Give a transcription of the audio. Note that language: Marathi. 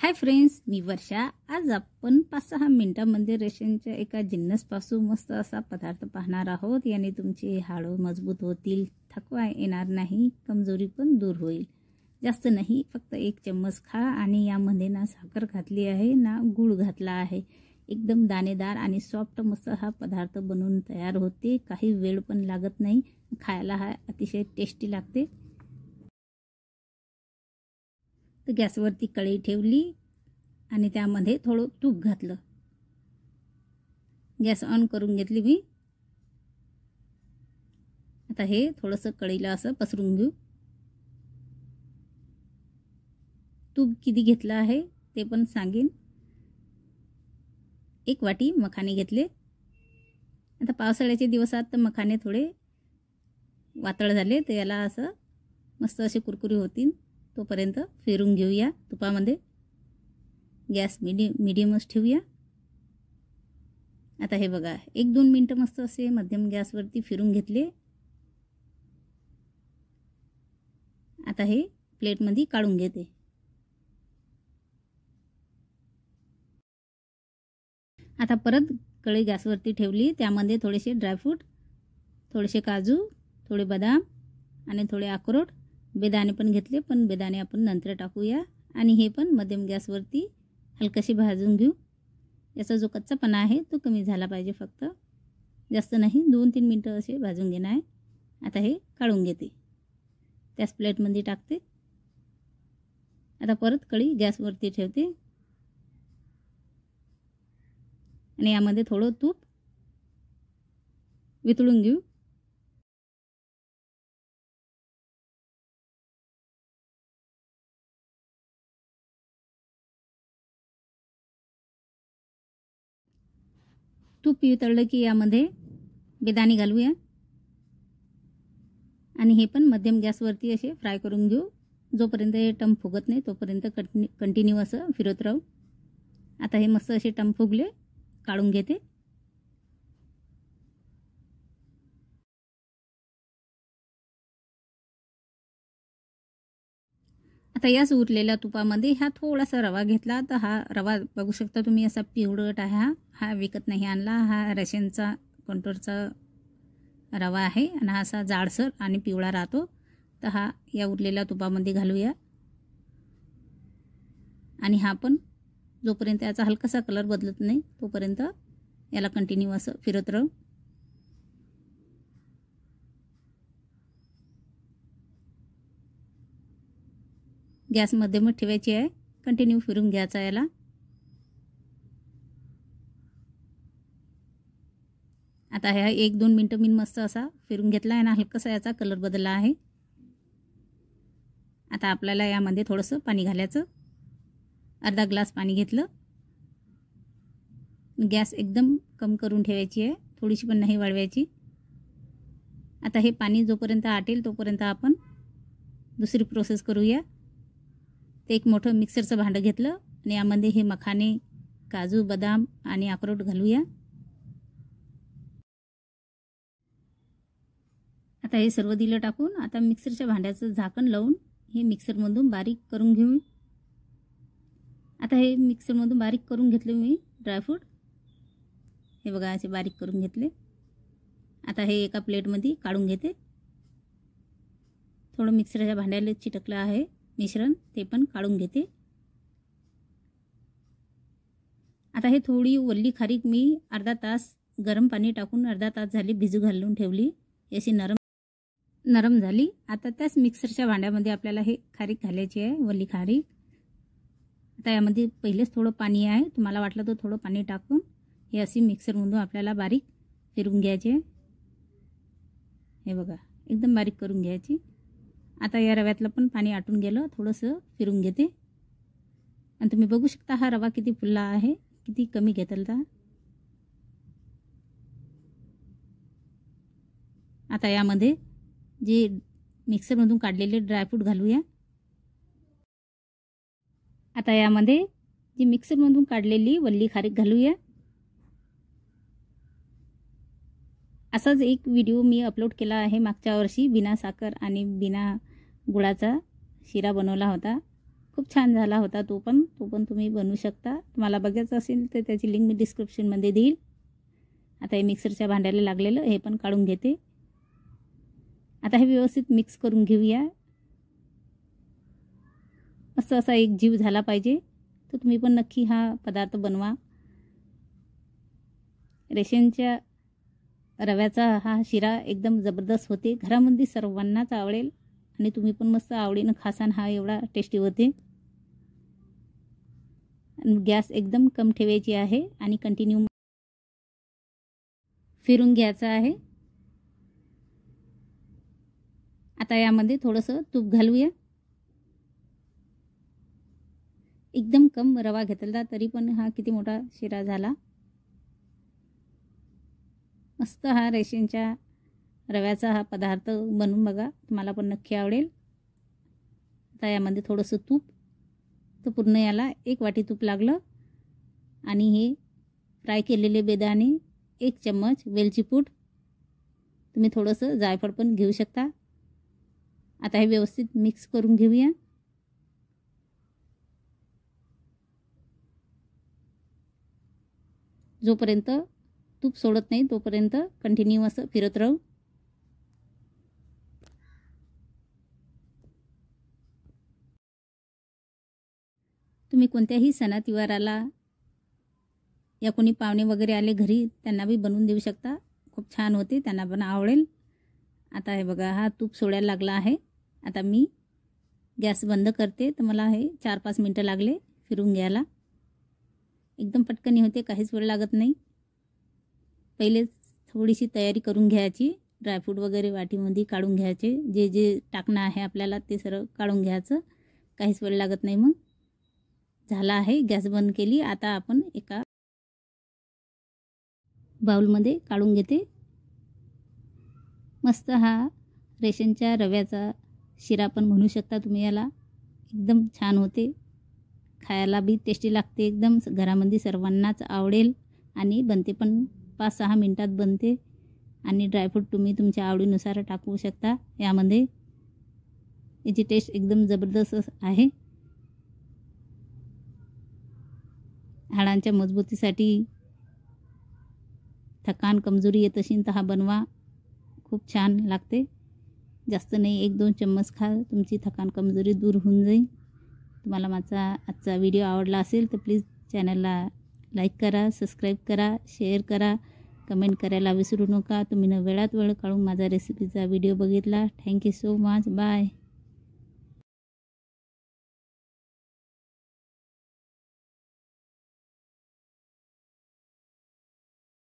हाय फ्रेंड्स, मी वर्षा। आज आपण 5-6 मिनिटांमध्ये रेशनच्या एका जिन्नसपासून मस्त असा पदार्थ पाहणार आहोत। याने तुमची हाडं मजबूत होतील, थकवा येणार नाही, कमजोरी पण दूर होईल। जास्त नाही, फक्त 1 चम्मच खा आणि यामध्ये ना साखर घातली आहे ना गूळ घातला आहे। एकदम दाणेदार आणि सॉफ्ट मस्त हा पदार्थ बनवून तयार होते। काही वेळ पण लागत नाही, खायला हा अतिशय टेस्टी लागते। तर गॅसवरती कढई ठेवली आणि त्यामध्ये थोडं तूप घातलं। गॅस ऑन करून घेतली मी। आता हे थोडंसं कढईला असं पसरून घेऊ। तूप किती घेतलं आहे ते पण सांगेन। 1 वाटी मखाने घेतले। आता पावसाळ्याच्या दिवसात तर मखाने थोडे वातळ झाले तर याला असं मस्त असे कुरकुरी होतील, तोपर्यंत फिरून घेऊया तुपामध्ये। गॅस मीडियमच ठेवूया। आता हे बघा 1-2 मिनिटं मस्त असे मध्यम गॅसवरती फिरून घेतले। आता हे प्लेटमध्ये काढून घेते। आता परत कढई गॅसवरती ठेवली, त्यामध्ये थोडेसे ड्रायफ्रूट, थोडेसे काजू, थोडे बदाम आणि थोडे अक्रोड, बेदाणे पण घेतले, पण बेदाणे आपण नंतर टाकूया। आणि हे पण मध्यम गॅसवरती हलकाशी भाजून घेऊ। याचा जो कच्चापणा आहे तो कमी झाला पाहिजे, फक्त जास्त नाही, 2-3 मिनिटं असे भाजून घेणं आहे। आता हे काढून घेते, त्याच प्लेटमध्ये टाकते। आता परत कढई गॅसवरती ठेवते आणि यामध्ये थोडं तूप वितळून घेऊ। तूप वितळलं की यामध्ये बेदाणे घालूया आणि हे पण मध्यम गॅसवरती असे फ्राय करून घेऊ। जोपर्यंत हे टम फुगत नाही तोपर्यंत कंटिन्यू असं फिरत राहू। आता हे मस्त असे टम फुगले, काढून घेते। आता याच उरलेल्या तुपामध्ये हा थोडासा रवा घेतला। तर हा रवा बघू शकता तुम्ही, असा पिवळट आहे। हा विकत नाही आणला, हा रेशनचा कंट्रोलचा रवा आहे आणि हा असा जाडसर आणि पिवळा राहतो। तर हा या उरलेल्या तुपामध्ये घालूया आणि हा पण जोपर्यंत याचा हलकासा कलर बदलत नाही तोपर्यंत याला कंटिन्यू असं फिरत राहू। गॅस मध्यमच ठेवायची आहे, कंटिन्यू फिरून घ्यायचा याला। आता ह्या 1-2 मिनिटं मी मस्त असा फिरून घेतला आहे ना, हलकासा याचा कलर बदलला आहे। आता आपल्याला यामध्ये थोडंसं पाणी घालायचं। अर्धा ग्लास पाणी घेतलं। गॅस एकदम कम करून ठेवायची आहे, थोडीशी पण नाही वाढवायची। आता हे पाणी जोपर्यंत आटेल तोपर्यंत आपण दुसरी प्रोसेस करूया। ते एक मोठं मिक्सरचं भांडं घेतलं आणि यामध्ये हे मखाने, काजू, बदाम आणि अक्रोड घालूया। आता हे सर्व दिलं टाकून आता मिक्सरच्या भांड्याचं झाकण लावून हे मिक्सरमधून बारीक करून घेऊ। आता हे मिक्सरमधून बारीक करून घेतले मी ड्रायफ्रूट, हे बघा असे बारीक करून घेतले। आता हे एका प्लेटमध्ये काढून घेते। थोडं मिक्सरच्या भांड्याला चिटकलं आहे मिश्रण, ते पण काढून घेते। आता हे थोडी वल्ली खारीक मी अर्धा तास गरम पाणी टाकून अर्धा तास झाली भिजू घालून ठेवली, अशी नरम झाली। आता त्याच मिक्सरच्या भांड्यामध्ये आपल्याला हे खारीक घालायची आहे, वल्ली खारीक। आता यामध्ये पहिलेच थोडं पाणी आहे, तुम्हाला वाटलं तर थोडं पाणी टाकून हे अशी मिक्सरमधून आपल्याला बारीक फिरून घ्यायचे। हे बघा एकदम बारीक करून घ्यायची। आता या रव्यातलं पण पाणी आटून गेलं, थोडंसं फिरून घेते आणि तुम्ही बघू शकता हा रवा किती फुलला आहे, किती कमी घेतला। आता यामध्ये जे मिक्सरमधून काढलेले ड्रायफ्रूट घालूया। आता यामध्ये जी मिक्सरमधून काढलेली वल्ली खारीक घालूया। असाच एक व्हिडिओ मी अपलोड केला आहे मागच्या वर्षी, बिना साखर आणि बिना गुळाचा शिरा बनवला होता। खूप छान झाला होता तो पण तुम्ही बनवू शकता. तुम्हाला बघायचं असेल तर त्याची लिंक मी डिस्क्रिप्शनमध्ये देईल. आता हे मिक्सरच्या भांड्याला लागलेलं हे पण काढून घेते. आता हे व्यवस्थित मिक्स करून घेऊया. मस्त असा एक जीव झाला पाहिजे. तर तुम्ही पण नक्की हा पदार्थ बनवा. रेशनच्या रव्याचा हा शिरा एकदम जबरदस्त होते. घरामध्ये सर्वांनाच आवडेल आणि तुम्ही पण मस्त आवडीनं खासान. हा एवढा टेस्टी होते. गॅस एकदम कम ठेवायची आहे आणि कंटिन्यू फिरून घ्यायचं आहे. आता यामध्ये थोडंसं तूप घालूया. एकदम कम रवा घेतला तरी पण हा किती मोठा शिरा झाला. मस्त हा रेशनच्या रव्याचा हा पदार्थ बनवून बघा. तुम्हाला पण नक्की आवडेल. आता यामध्ये थोडंसं तूप, तर पूर्ण याला 1 वाटी तूप लागलं. आणि हे फ्राय केलेले बेदाणे, 1 चम्मच वेलची पूड, तुम्ही थोडंसं जायफळ पण घेऊ शकता. आता हे व्यवस्थित मिक्स करून घेऊया. जोपर्यंत तूप सोडत नाही तोपर्यंत कंटिन्यू असं फिरत राहू. तुम्ही कोणत्याही सणातिवाराला या कोणी पाहुणे वगैरे आले घरी त्यांना बी बनवून देऊ शकता. खूप छान होते, त्यांना पण आवडेल. आता हे बघा हा तूप सोडायला लागला आहे. आता मी गॅस बंद करते. तर मला हे 4-5 मिनटं लागले फिरून घ्यायला. एकदम पटकन होते, काहीच वेळ लागत नाही. पहिले थोडीशी तयारी करून घ्यायची. ड्रायफ्रूट वगैरे वाटीमध्ये काढून घ्यायचे. जे जे टाकणं आहे आपल्याला ते सर्व काढून घ्यायचं. काहीच वेळ लागत नाही. मग झाला आहे. गॅस बंद केली. आता आपण एका बाउलमध्ये काढून घेते. मस्त हा रेशनच्या रव्याचा शिरा पण म्हणू शकता तुम्ही याला. एकदम छान होते. खायला बी टेस्टी लागते. एकदम घरामध्ये सर्वांनाच आवडेल आणि बनते पण 5-6 मिनटात बनते. आणि ड्रायफ्रूट तुम्ही तुमच्या आवडीनुसार टाकू शकता यामध्ये. याची टेस्ट एकदम जबरदस्त आहे. हाडांच्या मजबूतीसाठी, थकान कमजोरी येत असेल तर हा बनवा. खूप छान लागते. जास्त नाही, 1-2 चम्मच खा, तुमची थकान कमजोरी दूर होऊन जाईल. तुम्हाला माझा आजचा व्हिडिओ आवडला असेल तर प्लीज चॅनलला लाईक करा, सबस्क्राईब करा, शेअर करा, कमेंट करायला विसरू नका. तुम्ही वेळात वेळ काढून माझा रेसिपीचा व्हिडिओ बघितला. Thank you so much. बाय.